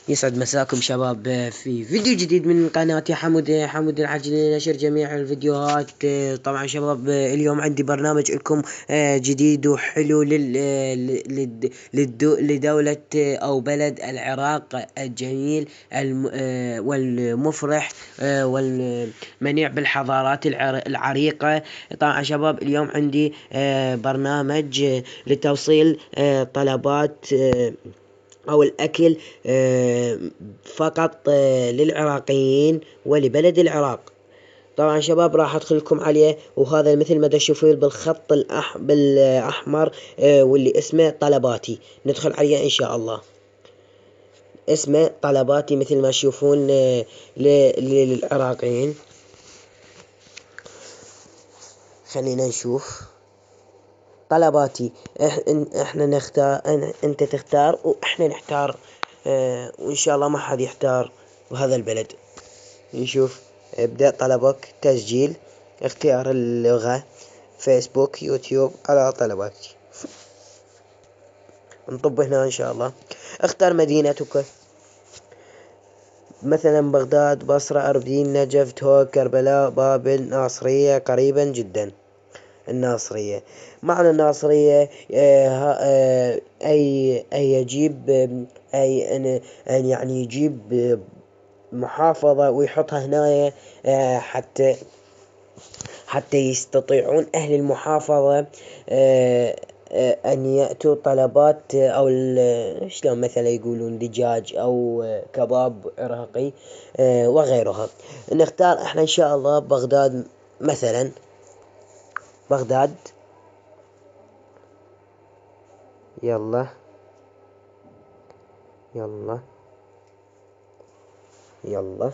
يسعد مساكم شباب في فيديو جديد من قناتي حمود العجلي لنشر جميع الفيديوهات. طبعا شباب، اليوم عندي برنامج لكم جديد وحلو لدولة أو بلد العراق الجميل والمفرح والمنيع بالحضارات العريقة. طبعا شباب، اليوم عندي برنامج لتوصيل طلبات أو الأكل فقط للعراقيين ولبلد العراق. طبعا شباب، راح أدخلكم عليه، وهذا مثل ما تشوفون بالخط بالأحمر واللي اسمه طلباتي. ندخل عليه إن شاء الله. اسمه طلباتي مثل ما تشوفون للعراقيين. خلينا نشوف طلباتي. احنا نختار، انت تختار واحنا نختار، وان شاء الله ما حد يحتار بهذا البلد. نشوف. ابدأ طلبك، تسجيل، اختيار اللغة، فيسبوك، يوتيوب، على طلباتي. نطب هنا ان شاء الله. اختار مدينتك، مثلا بغداد، بصرة، أربدين، نجف، توك، كربلاء، بابل، ناصرية. قريبا جدا الناصرية. معنى الناصرية أي يجيب، أي أن يعني يجيب محافظة ويحطها هنا، حتى يستطيعون أهل المحافظة أن يأتوا طلبات، أو شلون مثلا يقولون دجاج أو كباب عراقي وغيرها. نختار احنا إن شاء الله بغداد مثلا. بغداد. يلا يلا يلا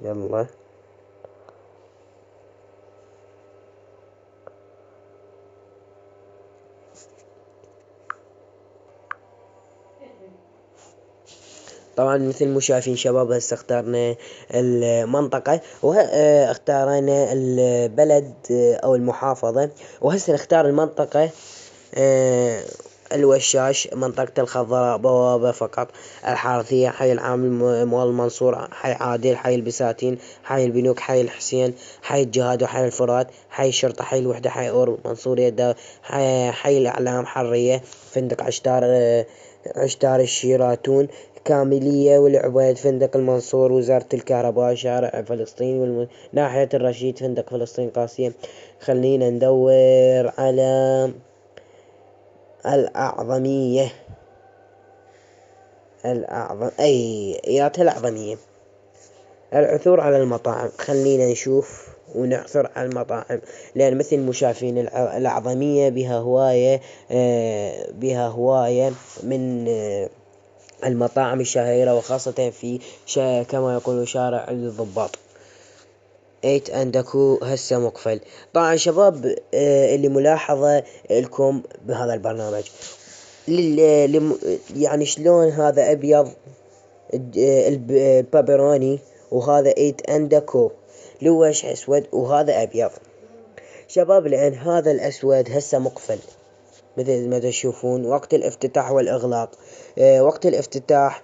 يلا. طبعا مثل ما شايفين شباب، هسه اخترنا المنطقة واختارنا البلد أو المحافظة، وهسه نختار المنطقة. الوشاش، منطقة الخضراء، بوابة فقط، الحارثية، حي العام، مول المنصور، حي عادل، حي البساتين، حي البنوك، حي الحسين، حي الجهاد، وحي الفرات، حي الشرطة، حي الوحدة، حي اور منصورية، حي الإعلام، حرية، فندق عشتار الشيراتون، كاملية، والعبيد، فندق المنصور، وزارة الكهرباء، شارع فلسطين، ناحية الرشيد، فندق فلسطين قاسية. خلينا ندور على الأعظمية. الأعظمية. العثور على المطاعم. خلينا نشوف ونعثر على المطاعم، لأن مثل مشافين الأعظمية بها هواية من المطاعم الشهيرة، وخاصة في كما يقولوا شارع الضباط. ايت اندكو هسه مقفل. طبعا شباب، اللي ملاحظة لكم بهذا البرنامج، يعني شلون هذا أبيض البابروني، وهذا ايت اندكو لوش أسود، وهذا أبيض شباب، لأن هذا الأسود هسه مقفل مثل ما تشوفون. وقت الافتتاح والإغلاق، وقت الافتتاح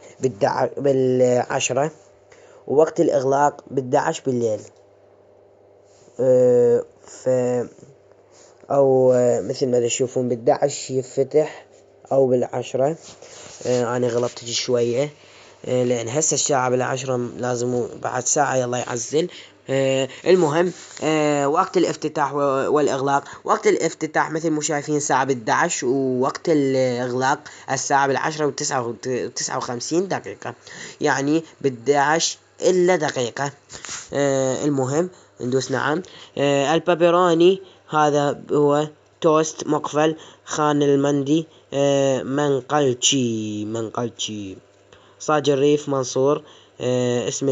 بالعشرة، ووقت الإغلاق بالدعش بالليل. ف أو مثل ما تشوفون بالدعش يفتح، أو بالعشرة. أنا غلطت شوية، لأن هسه الساعة بالعشرة، لازم بعد ساعة يلا يعزل. المهم، وقت الافتتاح والإغلاق. وقت الافتتاح مثل ما شايفين الساعة بالدعش، ووقت الإغلاق الساعة بالعشرة وتسعة وخمسين دقيقة، يعني بالدعش إلا دقيقة. المهم ندوس نعم. البابروني هذا هو توست مقفل، خان المندي، منقلتشي، صاج الريف منصور، اسم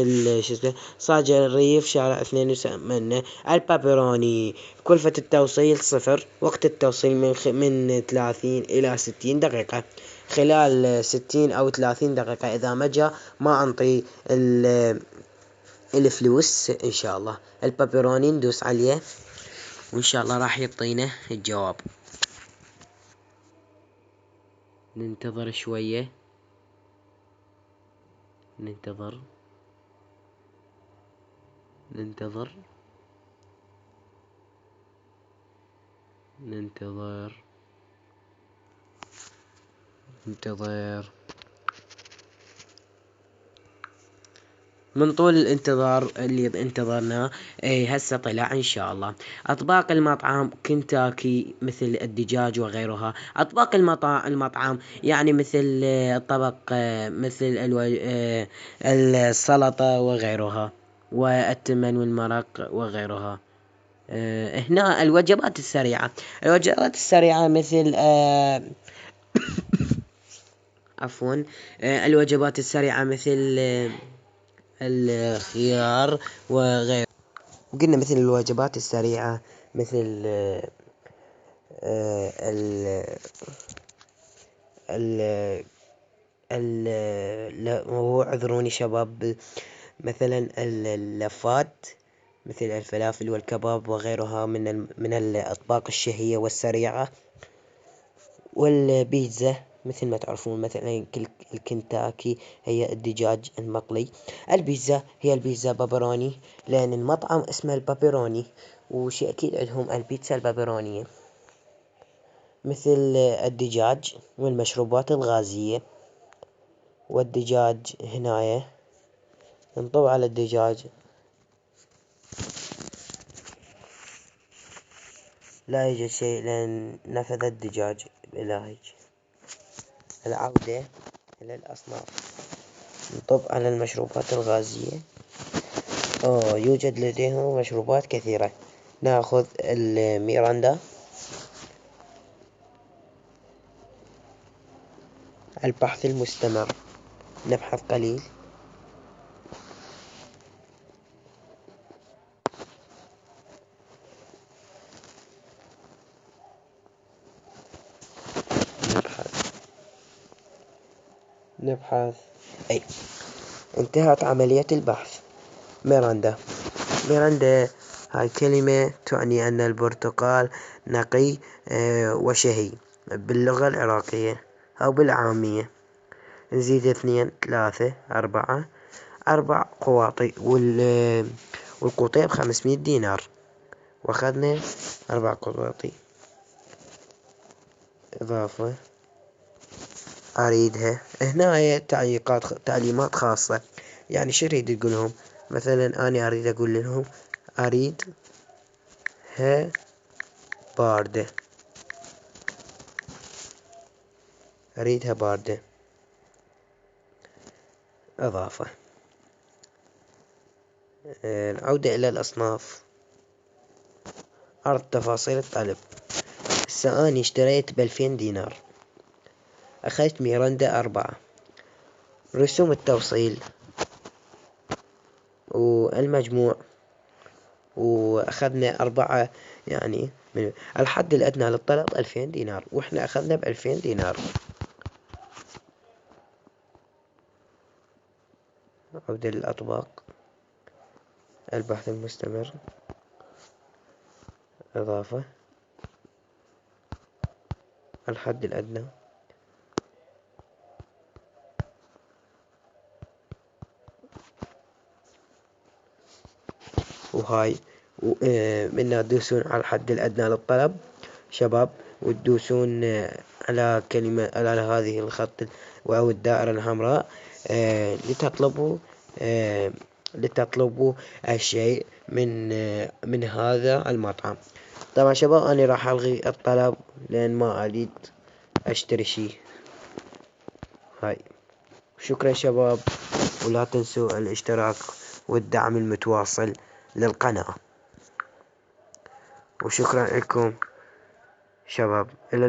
صاج الريف شارع 82. البابروني كلفة التوصيل 0. وقت التوصيل من 30 إلى 60 دقيقة. خلال 60 أو 30 دقيقة إذا ما جاء ما أنطي الفلوس إن شاء الله. البابروني ندوس عليه، وإن شاء الله راح يعطينا الجواب. ننتظر شوية. ننتظر. ننتظر. ننتظر. ننتظر. من طول الانتظار اللي انتظرناه هسه طلع ان شاء الله. اطباق المطعم كنتاكي مثل الدجاج وغيرها. اطباق المطعم يعني مثل الطبق مثل السلطة وغيرها، والتمن والمرق وغيرها. هنا الوجبات السريعة. الوجبات السريعة مثل عفوا. الوجبات السريعة مثل الخيار وغيره. وقلنا مثل الوجبات السريعة مثل ال ال لا هو اعذروني شباب، مثلا اللفات مثل الفلافل والكباب وغيرها من الأطباق الشهية والسريعة. والبيتزا مثل ما تعرفون مثلا الكنتاكي هي الدجاج المقلي. البيتزا هي البيتزا بابروني، لأن المطعم اسمه البابروني، وشي أكيد عندهم البيتزا البابرونية. مثل الدجاج والمشروبات الغازية. والدجاج هنايا ننطوي على الدجاج. لا يوجد شيء لأن نفذ الدجاج بإلهي. العودة إلى الأصناف. نطب على المشروبات الغازية. يوجد لديهم مشروبات كثيرة. نأخذ الميراندا. البحث المستمر. نبحث قليل. نبحث. أي انتهت عملية البحث. ميراندا. ميراندا هاي كلمة تعني أن البرتقال نقي وشهي باللغة العراقية أو بالعامية. نزيد 2 3 4 4 قواطي، والقوطية ب500 دينار. واخذنا 4 قواطي. إضافة. أريدها. هنا هي تعليمات خاصة. يعني شو أريد تقولهم؟ مثلا أنا أريد أقول لهم أريدها باردة. أريدها باردة. إضافة. العودة إلى الأصناف. عرض تفاصيل الطلب. هسه أني اشتريت ب2000 دينار. أخذت ميراندا 4. رسوم التوصيل والمجموع. وأخذنا 4 يعني من الحد الأدنى للطلب 2000 دينار، وإحنا أخذنا ب2000 دينار. عودة للأطباق. البحث المستمر. إضافة. الحد الأدنى. وهاي منا تدوسون على الحد الأدنى للطلب شباب، وتدوسون على كلمة على هذه الخط أو الدائرة الحمراء لتطلبوا الشيء من هذا المطعم. طبعا شباب أنا راح ألغي الطلب لأن ما أريد أشتري شيء. هاي. شكرا شباب، ولا تنسوا الاشتراك والدعم المتواصل للقناة. وشكرا لكم شباب. إلى